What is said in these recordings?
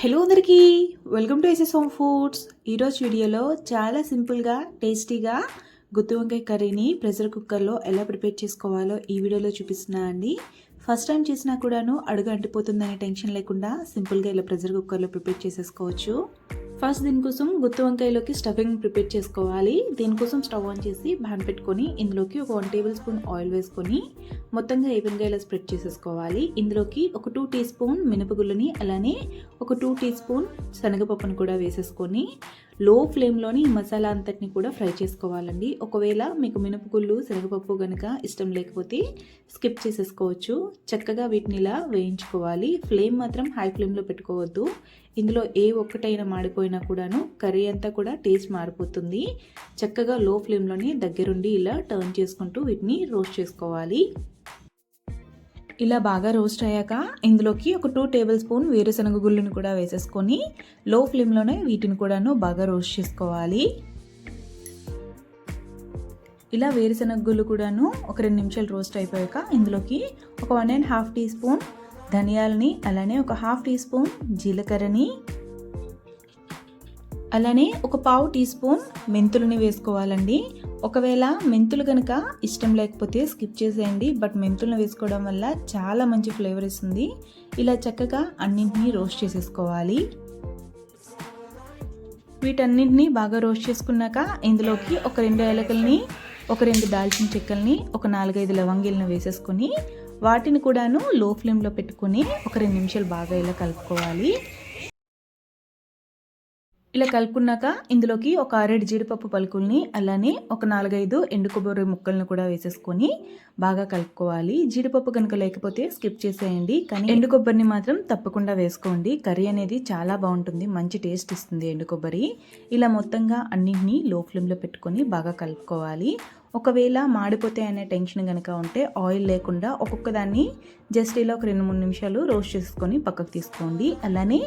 Hello అందరికీ, welcome to SS home foods. ఈరోజు వీడియోలో చాలా సింపుల్గా టేస్టీగా గుత్తి వంకాయ కర్రీని ప్రెషర్ కుక్కర్లో ఎలా ప్రిపేర్ చేసుకోవాలో ఈ వీడియోలో చూపిస్తున్నా అండి. ఫస్ట్ టైం చేసినా కూడాను అడుగు అంటిపోతుందనే టెన్షన్ లేకుండా సింపుల్గా ఇలా ప్రెషర్ కుక్కర్లో ప్రిపేర్ చేసేసుకోవచ్చు. ఫస్ట్ దీనికోసం గుత్తి వంకాయలోకి స్టఫింగ్ ప్రిపేర్ చేసుకోవాలి. దీనికోసం స్టవ్ ఆన్ చేసి ప్యాన్ పెట్టుకొని ఇందులోకి ఒక 1 టేబుల్ స్పూన్ ఆయిల్ వేసుకొని మొత్తంగా ఈవెన్గా ఇలా స్ప్రెడ్ చేసేసుకోవాలి. ఇందులోకి ఒక 2 టీ స్పూన్ మినపగుళ్ళని అలానే ఒక 2 టీ స్పూన్ శనగపప్పును కూడా వేసేసుకొని లో ఫ్లేమ్లోని ఈ మసాలా అంతటిని కూడా ఫ్రై చేసుకోవాలండి. ఒకవేళ మీకు మినపగుళ్ళు శనగపప్పు కనుక ఇష్టం లేకపోతే స్కిప్ చేసేసుకోవచ్చు. చక్కగా వీటిని ఇలా వేయించుకోవాలి. ఫ్లేమ్ మాత్రం హై ఫ్లేమ్లో పెట్టుకోవద్దు. ఇందులో ఏ ఒక్కటైనా మాడిపోయినా కూడాను కర్రీ అంతా కూడా టేస్ట్ మారిపోతుంది. చక్కగా లో ఫ్లేమ్లోని దగ్గరుండి ఇలా టర్న్ చేసుకుంటూ వీటిని రోస్ట్ చేసుకోవాలి. ఇలా బాగా రోస్ట్ అయ్యాక ఇందులోకి ఒక 2 టేబుల్ స్పూన్ వేరుశనగ గుళ్ళని కూడా వేసేసుకొని లో ఫ్లేమ్లోనే వీటిని కూడాను బాగా రోస్ట్ చేసుకోవాలి. ఇలా వేరుశనగ గుళ్ళు కూడాను ఒక 2 నిమిషాలు రోస్ట్ అయిపోయాక ఇందులోకి ఒక 1.5 టీ స్పూన్ ధనియాలని అలానే ఒక 1/2 టీ స్పూన్ జీలకర్రని అలానే ఒక 1/4 టీ స్పూన్ మెంతులని వేసుకోవాలండి. ఒకవేళ మెంతులు కనుక ఇష్టం లేకపోతే స్కిప్ చేసేయండి. బట్ మెంతులను వేసుకోవడం వల్ల చాలా మంచి ఫ్లేవర్ ఇస్తుంది. ఇలా చక్కగా అన్నింటినీ రోస్ట్ చేసేసుకోవాలి. వీటన్నింటినీ బాగా రోస్ట్ చేసుకున్నాక ఇందులోకి ఒక 2 యాలకులని ఒక 2 దాల్చిన చెక్కల్ని ఒక 4-5 లవంగిలను వేసేసుకొని వాటిని కూడాను లో ఫ్లేమ్లో పెట్టుకొని ఒక 2 నిమిషాలు బాగా ఇలా కలుపుకోవాలి. ఇలా కలుపుకున్నాక ఇందులోకి ఒక 6 జీడిపప్పు పలుకుల్ని అలానే ఒక 4-5 ఎండు కొబ్బరి ముక్కలను కూడా వేసేసుకొని బాగా కలుపుకోవాలి. జీడిపప్పు కనుక లేకపోతే స్కిప్ చేసేయండి, కానీ ఎండు కొబ్బరిని మాత్రం తప్పకుండా వేసుకోండి. కర్రీ అనేది చాలా బాగుంటుంది, మంచి టేస్ట్ ఇస్తుంది ఎండు కొబ్బరి. ఇలా మొత్తంగా అన్నింటినీ లో ఫ్లేమ్లో పెట్టుకొని బాగా కలుపుకోవాలి. ఒకవేళ మాడిపోతే అనే టెన్షన్ కనుక ఉంటే ఆయిల్ లేకుండా ఒక్కొక్క దాన్ని జస్ట్ ఇలా ఒక 2-3 నిమిషాలు రోస్ట్ చేసుకొని పక్కకు తీసుకోండి. అలానే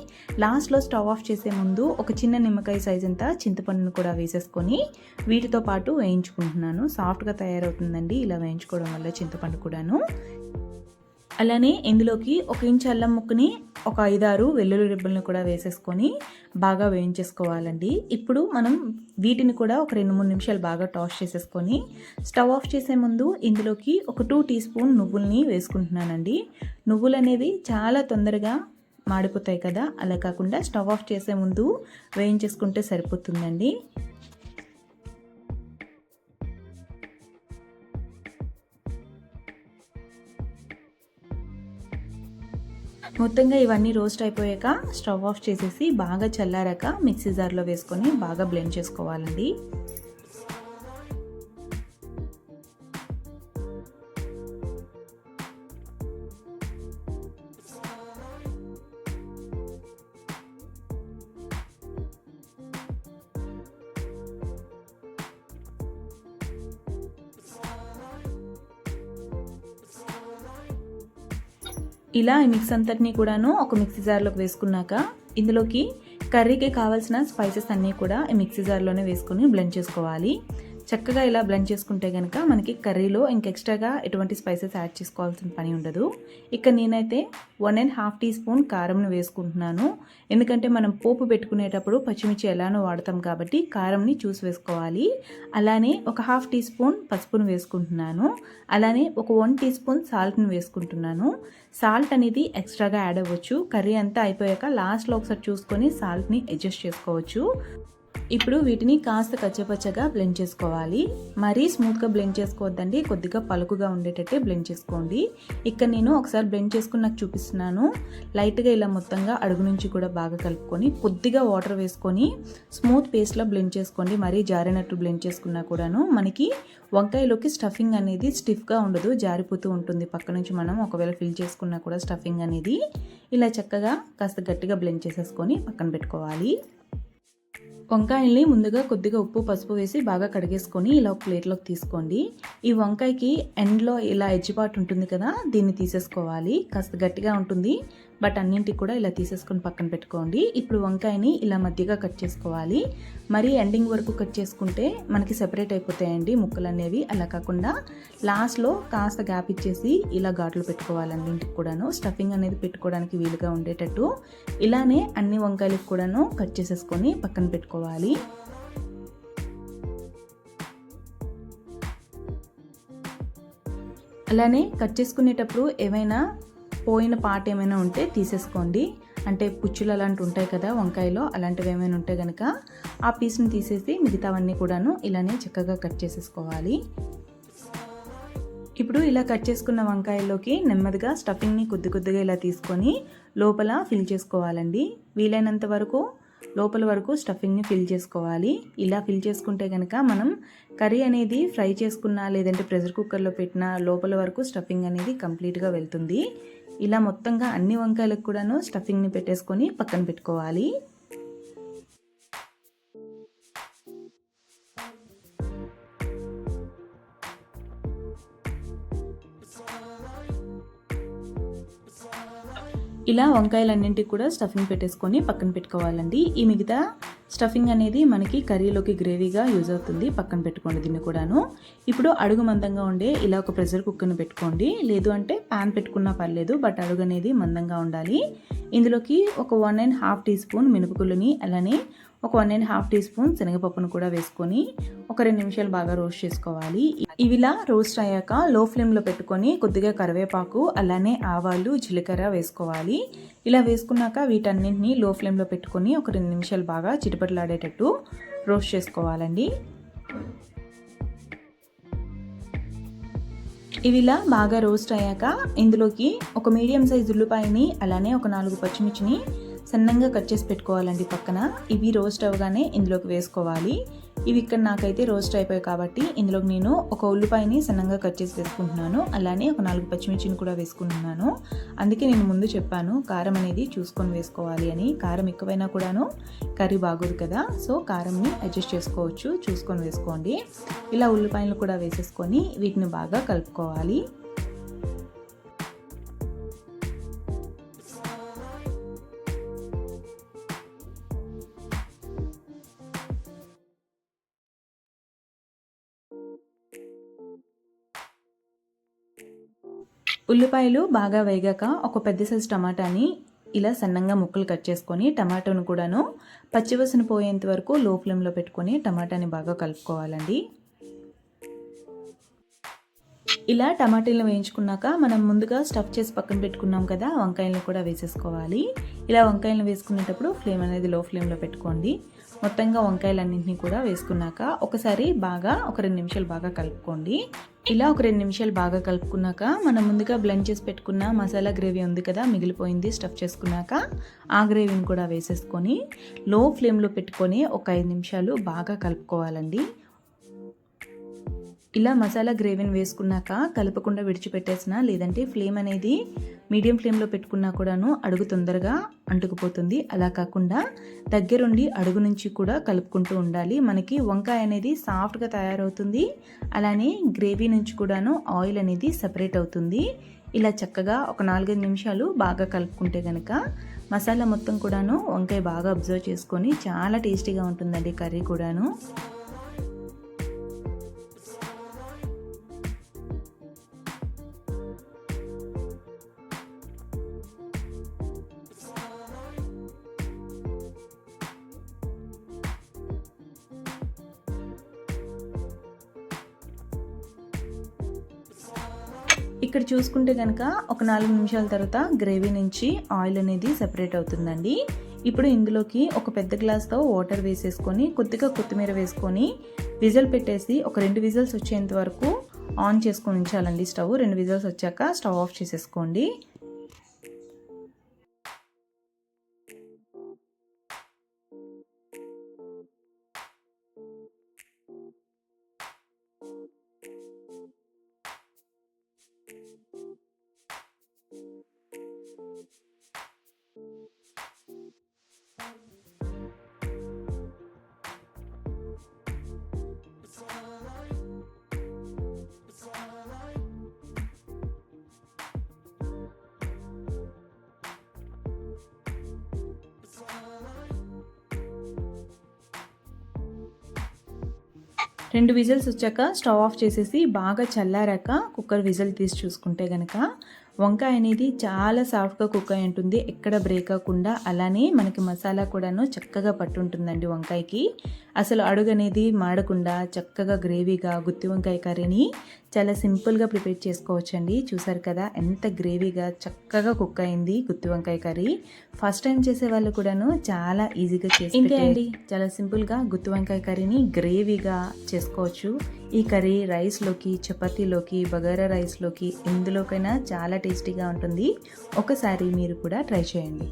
లాస్ట్లో స్టవ్ ఆఫ్ చేసే ముందు ఒక చిన్న నిమ్మకాయ సైజ్ అంతా చింతపండును కూడా వేసేసుకొని వీటితో పాటు వేయించుకుంటున్నాను. సాఫ్ట్గా తయారవుతుందండి ఇలా వేయించుకోవడం వల్ల చింతపండు కూడాను. అలానే ఇందులోకి 1 ఇంచ్ అల్లం ముక్కని ఒక 5-6 వెల్లుల్లి రిబ్బలను కూడా వేసేసుకొని బాగా వేయించేసుకోవాలండి. ఇప్పుడు మనం వీటిని కూడా ఒక 2-3 నిమిషాలు బాగా టాస్ చేసేసుకొని స్టవ్ ఆఫ్ చేసే ముందు ఇందులోకి ఒక 2 టీ స్పూన్ నువ్వుల్ని వేసుకుంటున్నానండి. నువ్వులు అనేవి చాలా తొందరగా మాడిపోతాయి కదా, అలా కాకుండా స్టవ్ ఆఫ్ చేసే ముందు వేయించేసుకుంటే సరిపోతుందండి. మొత్తంగా ఇవన్నీ రోస్ట్ అయిపోయాక స్టవ్ ఆఫ్ చేసేసి బాగా చల్లారాక మిక్సీ జార్లో వేసుకొని బాగా బ్లెండ్ చేసుకోవాలండి. ఇలా ఈ మిక్స్ అంతటినీ కూడాను ఒక మిక్సీ జార్లోకి వేసుకున్నాక ఇందులోకి కర్రీకి కావాల్సిన స్పైసెస్ అన్నీ కూడా ఈ మిక్సీ జార్లోనే వేసుకొని బ్లెండ్ చేసుకోవాలి. చక్కగా ఇలా బ్లెండ్ చేసుకుంటే కనుక మనకి కర్రీలో ఇంక ఎక్స్ట్రాగా ఎటువంటి స్పైసెస్ యాడ్ చేసుకోవాల్సిన పని ఉండదు. ఇక నేనైతే 1.5 టీ స్పూన్ కారంను వేసుకుంటున్నాను. ఎందుకంటే మనం పోపు పెట్టుకునేటప్పుడు పచ్చిమిర్చి ఎలానో వాడతాం కాబట్టి కారంని చూసి వేసుకోవాలి. అలానే ఒక 1/2 టీ స్పూన్ పసుపును వేసుకుంటున్నాను. అలానే ఒక 1 టీ స్పూన్ సాల్ట్ని వేసుకుంటున్నాను. సాల్ట్ అనేది ఎక్స్ట్రాగా యాడ్ అవ్వచ్చు. కర్రీ అంతా అయిపోయాక లాస్ట్లో ఒకసారి చూసుకొని సాల్ట్ని అడ్జస్ట్ చేసుకోవచ్చు. ఇప్పుడు వీటిని కాస్త కచ్చపచ్చగా బ్లెండ్ చేసుకోవాలి. మరీ స్మూత్గా బ్లెండ్ చేసుకోవద్దండి, కొద్దిగా పలుకుగా ఉండేటట్టే బ్లెండ్ చేసుకోండి. ఇక్కడ నేను ఒకసారి బ్లెండ్ చేసుకుని నాకు చూపిస్తున్నాను. లైట్గా ఇలా మొత్తంగా అడుగు నుంచి కూడా బాగా కలుపుకొని కొద్దిగా వాటర్ వేసుకొని స్మూత్ పేస్ట్లో బ్లెండ్ చేసుకోండి. మరీ జారినట్టు బ్లెండ్ చేసుకున్నా కూడాను మనకి వంకాయలోకి స్టఫింగ్ అనేది స్టిఫ్గా ఉండదు, జారిపోతూ ఉంటుంది. పక్క నుంచి మనం ఒకవేళ ఫిల్ చేసుకున్నా కూడా స్టఫింగ్ అనేది ఇలా చక్కగా కాస్త గట్టిగా బ్లెండ్ చేసేసుకొని పక్కన పెట్టుకోవాలి. వంకాయల్ని ముందుగా కొద్దిగా ఉప్పు పసుపు వేసి బాగా కడిగేసుకొని ఇలా ఒక ప్లేట్లోకి తీసుకోండి. ఈ వంకాయకి ఎండ్లో ఇలా ఎడ్జ్ పార్ట్ ఉంటుంది కదా, దీన్ని తీసేసుకోవాలి. కాస్త గట్టిగా ఉంటుంది, బట్ అన్నింటికి కూడా ఇలా తీసేసుకొని పక్కన పెట్టుకోండి. ఇప్పుడు వంకాయని ఇలా మధ్యగా కట్ చేసుకోవాలి. మరీ ఎండింగ్ వరకు కట్ చేసుకుంటే మనకి సెపరేట్ అయిపోతాయండి ముక్కలు అనేవి. అలా కాకుండా లాస్ట్లో కాస్త గ్యాప్ ఇచ్చేసి ఇలా ఘాట్లు పెట్టుకోవాలి అన్నింటికి కూడాను. స్టఫింగ్ అనేది పెట్టుకోవడానికి వీలుగా ఉండేటట్టు ఇలానే అన్ని వంకాయలకు కూడాను కట్ చేసేసుకొని పక్కన పెట్టుకోవాలి. అలానే కట్ చేసుకునేటప్పుడు ఏమైనా పోయిన పార్ట్ ఏమైనా ఉంటే తీసేసుకోండి. అంటే పుచ్చులు అలాంటివి ఉంటాయి కదా వంకాయలో, అలాంటివి ఏమైనా ఉంటే కనుక ఆ పీస్ని తీసేసి మిగతావన్నీ కూడాను ఇలానే చక్కగా కట్ చేసేసుకోవాలి. ఇప్పుడు ఇలా కట్ చేసుకున్న వంకాయల్లోకి నెమ్మదిగా స్టఫింగ్ని కొద్దిగా ఇలా తీసుకొని లోపల ఫిల్ చేసుకోవాలండి. వీలైనంత వరకు లోపల వరకు స్టఫింగ్ని ఫిల్ చేసుకోవాలి. ఇలా ఫిల్ చేసుకుంటే కనుక మనం కర్రీ అనేది ఫ్రై చేసుకున్నా లేదంటే ప్రెషర్ కుక్కర్లో పెట్టినా లోపల వరకు స్టఫింగ్ అనేది కంప్లీట్గా వెళ్తుంది. ఇలా మొత్తంగా అన్ని వంకాయలకు కూడాను స్టఫింగ్ని పెట్టేసుకొని పక్కన పెట్టుకోవాలి. ఇలా వంకాయలన్నింటికి కూడా స్టఫింగ్ పెట్టేసుకొని పక్కన పెట్టుకోవాలండి. ఈ మిగతా స్టఫింగ్ అనేది మనకి కర్రీలోకి గ్రేవీగా యూజ్ అవుతుంది. పక్కన పెట్టుకోండి దీన్ని కూడాను. ఇప్పుడు అడుగు మందంగా ఉండే ఇలా ఒక ప్రెషర్ కుక్కర్ని పెట్టుకోండి. లేదు అంటే ప్యాన్ పెట్టుకున్నా పర్లేదు, బట్ అడుగు అనేది మందంగా ఉండాలి. ఇందులోకి ఒక 1.5 టీ స్పూన్ మినపగుళ్ళని అలానే ఒక 1.5 టీ స్పూన్ శనగపప్పును కూడా వేసుకొని ఒక 2 నిమిషాలు బాగా రోస్ట్ చేసుకోవాలి. ఇవిలా రోస్ట్ అయ్యాక లో ఫ్లేమ్లో పెట్టుకొని కొద్దిగా కరివేపాకు అలానే ఆవాలు జీలకర్ర వేసుకోవాలి. ఇలా వేసుకున్నాక వీటన్నింటినీ లో ఫ్లేమ్లో పెట్టుకొని ఒక 2 నిమిషాలు బాగా చిటపటలాడేటట్టు రోస్ట్ చేసుకోవాలండి. ఇవిలా బాగా రోస్ట్ అయ్యాక ఇందులోకి ఒక మీడియం సైజ్ ఉల్లిపాయని అలానే ఒక 4 పచ్చిమిర్చిని సన్నంగా కట్ చేసి పెట్టుకోవాలండి పక్కన. ఇవి రోస్ట్ అవ్వగానే ఇందులోకి వేసుకోవాలి. ఇవి ఇక్కడ నాకైతే రోస్ట్ అయిపోయాయి కాబట్టి ఇందులోకి నేను ఒక ఉల్లిపాయని సన్నంగా కట్ చేసి వేసుకుంటున్నాను. అలానే ఒక 4 పచ్చిమిర్చిని కూడా వేసుకుంటున్నాను. అందుకే నేను ముందు చెప్పాను కారం అనేది చూసుకొని వేసుకోవాలి అని. కారం ఎక్కువైనా కూడాను కర్రీ బాగోదు కదా, సో కారంని అడ్జస్ట్ చేసుకోవచ్చు, చూసుకొని వేసుకోండి. ఇలా ఉల్లిపాయలు కూడా వేసేసుకొని వీటిని బాగా కలుపుకోవాలి. ఉల్లిపాయలు బాగా వేగాక ఒక పెద్ద సైజు టమాటాని ఇలా సన్నంగా ముక్కలు కట్ చేసుకొని టమాటాను కూడాను పచ్చివాసన పోయేంత వరకు లో ఫ్లేమ్లో పెట్టుకొని టమాటాని బాగా కలుపుకోవాలండి. ఇలా టమాటాలను వేయించుకున్నాక మనం ముందుగా స్టఫ్ చేసి పక్కన పెట్టుకున్నాం కదా, వంకాయలను కూడా వేసేసుకోవాలి. ఇలా వంకాయలను వేసుకునేటప్పుడు ఫ్లేమ్ అనేది లో ఫ్లేమ్లో పెట్టుకోండి. మొత్తంగా వంకాయలన్నింటినీ కూడా వేసుకున్నాక ఒకసారి బాగా ఒక 2 నిమిషాలు బాగా కలుపుకోండి. ఇలా ఒక 2 నిమిషాలు బాగా కలుపుకున్నాక మనం ముందుగా బ్లెండ్ చేసి పెట్టుకున్న మసాలా గ్రేవీ ఉంది కదా, మిగిలిపోయింది స్టఫ్ చేసుకున్నాక ఆ గ్రేవీని కూడా వేసేసుకొని లో ఫ్లేమ్లో పెట్టుకొని ఒక 5 నిమిషాలు బాగా కలుపుకోవాలండి. ఇలా మసాలా గ్రేవీని వేసుకున్నాక కలపకుండా విడిచిపెట్టేసిన లేదంటే ఫ్లేమ్ అనేది మీడియం ఫ్లేమ్లో పెట్టుకున్నా కూడాను అడుగు తొందరగా అంటుకుపోతుంది. అలా కాకుండా దగ్గరుండి అడుగు నుంచి కూడా కలుపుకుంటూ ఉండాలి. మనకి వంకాయ అనేది సాఫ్ట్గా తయారవుతుంది. అలానే గ్రేవీ నుంచి కూడాను ఆయిల్ అనేది సెపరేట్ అవుతుంది. ఇలా చక్కగా ఒక 4-5 నిమిషాలు బాగా కలుపుకుంటే కనుక మసాలా మొత్తం కూడాను వంకాయ బాగా అబ్జర్వ్ చేసుకొని చాలా టేస్టీగా ఉంటుందండి కర్రీ కూడాను. ఇక్కడ చూసుకుంటే కనుక ఒక 4 నిమిషాల తర్వాత గ్రేవీ నుంచి ఆయిల్ అనేది సెపరేట్ అవుతుందండి. ఇప్పుడు ఇందులోకి ఒక పెద్ద గ్లాస్తో వాటర్ వేసేసుకొని కొద్దిగా కొత్తిమీర వేసుకొని విజిల్ పెట్టేసి ఒక 2 విజిల్స్ వచ్చేంత వరకు ఆన్ చేసుకొని ఉంచాలండి స్టవ్. 2 విజిల్స్ వచ్చాక స్టవ్ ఆఫ్ చేసేసుకోండి. 2 విజిల్స్ వచ్చాక స్టవ్ ఆఫ్ చేసేసి బాగా చల్లారాక కుక్కర్ విజిల్ తీసి చూసుకుంటే కనుక వంకాయ అనేది చాలా సాఫ్ట్గా కుక్ అయి ఉంటుంది, ఎక్కడ బ్రేక్ అవ్వకుండా. అలానే మనకి మసాలా కూడాను చక్కగా పట్టుంటుందండి వంకాయకి. అసలు అడుగు అనేది మాడకుండా చక్కగా గ్రేవీగా గుత్తి వంకాయ కర్రీని చాలా సింపుల్గా ప్రిపేర్ చేసుకోవచ్చండి. చూసారు కదా ఎంత గ్రేవీగా చక్కగా కుక్ అయింది గుత్తి వంకాయ కర్రీ. ఫస్ట్ టైం చేసే వాళ్ళు కూడాను చాలా ఈజీగా చేసేయండి. చాలా సింపుల్గా గుత్తి వంకాయ కర్రీని గ్రేవీగా చేసుకోవచ్చు. ఈ కర్రీ రైస్లోకి, చపాతీలోకి, బగారా రైస్లోకి ఎందులోకైనా చాలా టేస్టీగా ఉంటుంది. ఒకసారి మీరు కూడా ట్రై చేయండి.